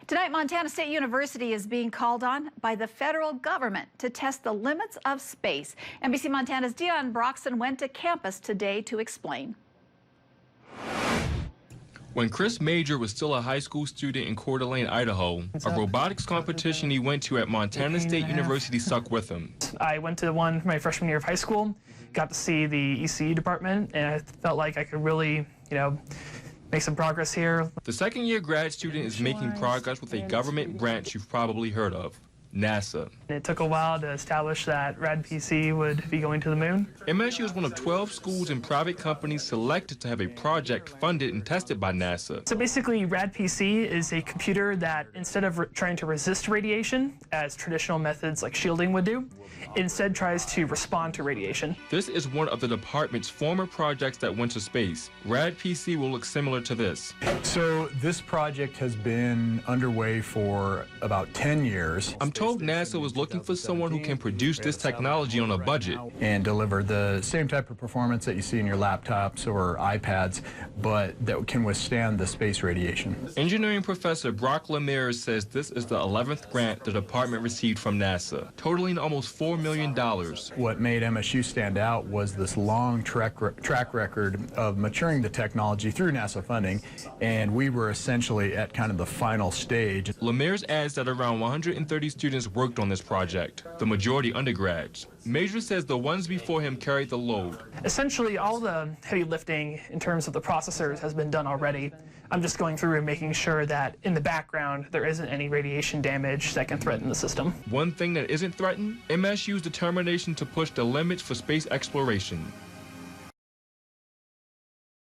Tonight, Montana State University is being called on by the federal government to test the limits of space. NBC Montana's Dion Broxton went to campus today to explain. When Chris Major was still a high school student in Coeur d'Alene, Idaho, a robotics competition he went to at Montana State University stuck with him. I went to one my freshman year of high school, got to see the ECE department, and I felt like I could really, make some progress here. The second-year grad student is making progress with a government branch you've probably heard of, NASA. It took a while to establish that RadPC would be going to the moon. MSU is one of 12 schools and private companies selected to have a project funded and tested by NASA. So basically, RadPC is a computer that, instead of trying to resist radiation, as traditional methods like shielding would do, instead tries to respond to radiation. This is one of the department's former projects that went to space. RadPC will look similar to this. So this project has been underway for about 10 years. I'm told NASA was looking for someone who can produce this technology on a budget. And deliver the same type of performance that you see in your laptops or iPads, but that can withstand the space radiation. Engineering professor Brock Lunar says this is the 11th grant the department received from NASA, totaling almost $4 million. What made MSU stand out was this long track record of maturing the technology through NASA funding, and we were essentially at kind of the final stage. Lemaire's adds that around 130 students worked on this project, the majority undergrads. Major says the ones before him carried the load. Essentially, all the heavy lifting in terms of the processors has been done already. I'm just going through and making sure that in the background there isn't any radiation damage that can threaten the system. One thing that isn't threatened, MSU's determination to push the limits for space exploration.